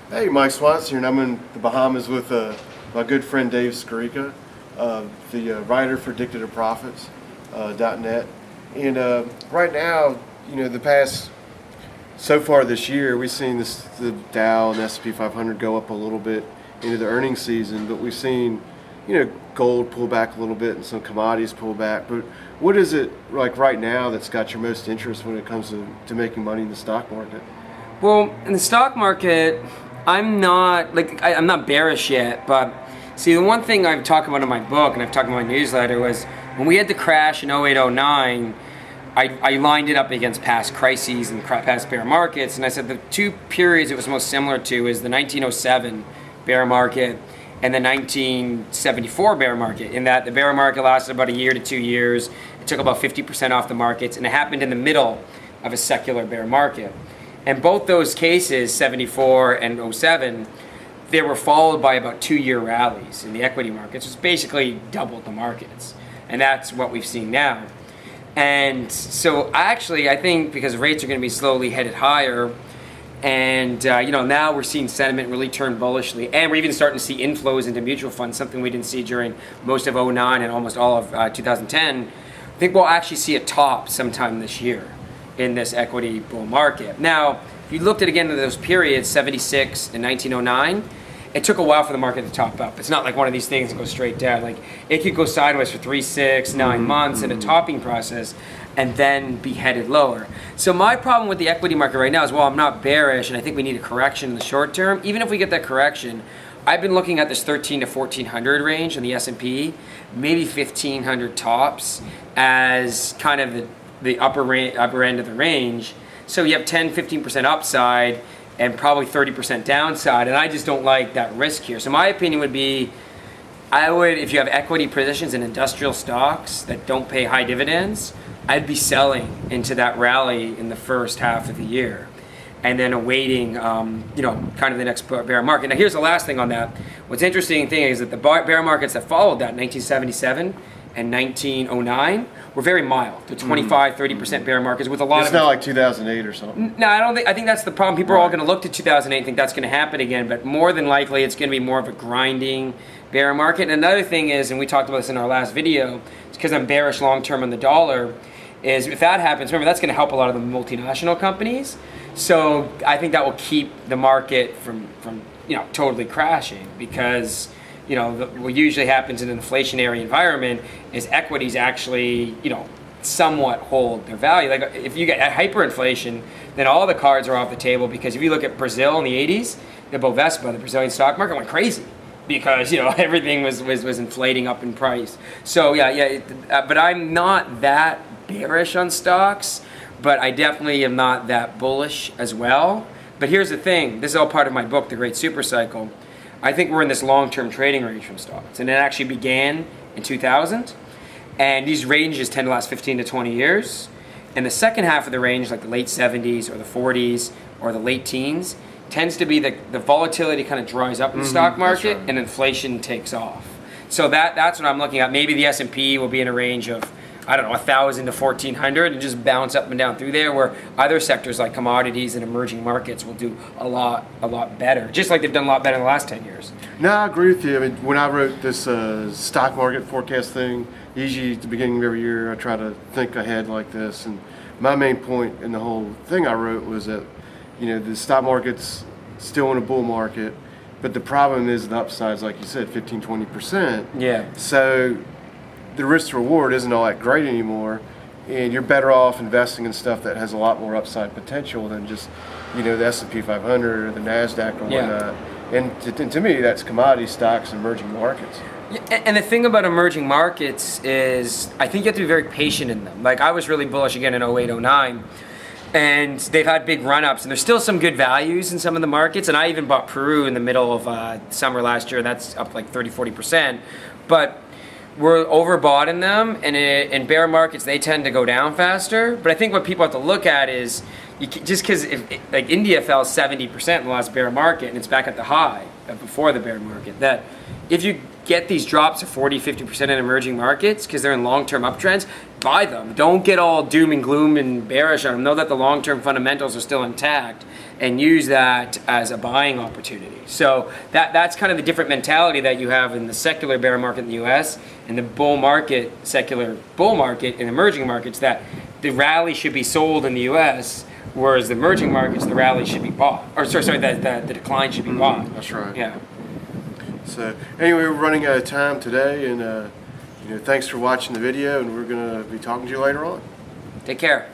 Hey, Mike Swanson here, and I'm in the Bahamas with my good friend Dave Skarica, the writer for Addicted to Profits .net. And right now, the past so far this year, we've seen the Dow and S&P 500 go up a little bit into the earnings season, but we've seen gold pull back a little bit and some commodities pull back. But what is it like right now that's got your most interest when it comes to making money in the stock market? Well, in the stock market, I'm not bearish yet, but see, the one thing I've talked about in my book and I've talked about in my newsletter was when we had the crash in 08, 09, I lined it up against past crises and past bear markets, and I said the two periods it was most similar to is the 1907 bear market and the 1974 bear market, in that the bear market lasted about a year to 2 years. It took about 50% off the markets, and it happened in the middle of a secular bear market. And both those cases, 74 and 07, they were followed by about 2-year rallies in the equity markets, which basically doubled the markets. And that's what we've seen now. And so I think because rates are going to be slowly headed higher, and now we're seeing sentiment really turn bullishly, and we're even starting to see inflows into mutual funds, something we didn't see during most of 09 and almost all of 2010. I think we'll actually see a top sometime this year in this equity bull market. Now, if you looked at again those periods, 76 and 1909, it took a while for the market to top up. It's not like one of these things that goes straight down. Like, it could go sideways for 3, 6, 9 months in a topping process and then be headed lower. So my problem with the equity market right now is, while I'm not bearish and I think we need a correction in the short term, even if we get that correction, I've been looking at this 13 to 1400 range in the S&P, maybe 1500 tops as kind of the upper end of the range. So you have 10-15% upside and probably 30% downside, and I just don't like that risk here. So my opinion would be, if you have equity positions in industrial stocks that don't pay high dividends, I'd be selling into that rally in the first half of the year and then awaiting kind of the next bear market. Now here's the last thing on that. What's interesting thing is that the bear markets that followed that, 1977 and 1909, were very mild. The 25-30% bear markets with a lot of... It's not like 2008 or something. No, I think that's the problem. People are all going to look to 2008 and think that's going to happen again, but more than likely it's going to be more of a grinding bear market. And another thing is, and we talked about this in our last video, it's because I'm bearish long-term on the dollar, is if that happens, remember, that's going to help a lot of the multinational companies. So I think that will keep the market from totally crashing, because what usually happens in an inflationary environment is equities actually, somewhat hold their value. Like, if you get hyperinflation, then all the cards are off the table, because if you look at Brazil in the 80s, the Bovespa, the Brazilian stock market, went crazy because, everything was inflating up in price. So but I'm not that bearish on stocks, but I definitely am not that bullish as well. But here's the thing, this is all part of my book, The Great Super Cycle. I think we're in this long-term trading range from stocks, and it actually began in 2000, and these ranges tend to last 15 to 20 years. And the second half of the range, like the late 70s or the 40s or the late teens, tends to be the volatility kind of dries up in the stock market, and inflation takes off. So that's what I'm looking at. Maybe the S&P will be in a range of, 1,000 to 1,400, and just bounce up and down through there, where other sectors like commodities and emerging markets will do a lot better, just like they've done a lot better in the last 10 years. No, I agree with you. I mean, when I wrote this stock market forecast thing, usually at the beginning of every year, I try to think ahead like this. And my main point in the whole thing I wrote was that, the stock market's still in a bull market, but the problem is the upside's, like you said, 15-20%. Yeah. So the risk to reward isn't all that great anymore, and you're better off investing in stuff that has a lot more upside potential than just, the S&P 500 or the NASDAQ or whatnot. And to me, that's commodity stocks and emerging markets. And the thing about emerging markets is, I think you have to be very patient in them. Like, I was really bullish again in 08, 09, and they've had big run-ups, and there's still some good values in some of the markets. And I even bought Peru in the middle of summer last year, and that's up like 30-40%. But we're overbought in them, and in bear markets they tend to go down faster. But I think what people have to look at is, just because like India fell 70% in the last bear market, and it's back at the high before the bear market, that if you get these drops of 40-50% in emerging markets because they're in long-term uptrends, buy them. Don't get all doom and gloom and bearish on them. Know that the long-term fundamentals are still intact and use that as a buying opportunity. So that's kind of the different mentality that you have in the secular bear market in the US and the bull market, secular bull market in emerging markets, that the rally should be sold in the US, whereas the emerging markets, the rally should be bought. Or sorry, the decline should be bought. That's right. Yeah. So anyway, we're running out of time today, and thanks for watching the video, and we're going to be talking to you later on. Take care.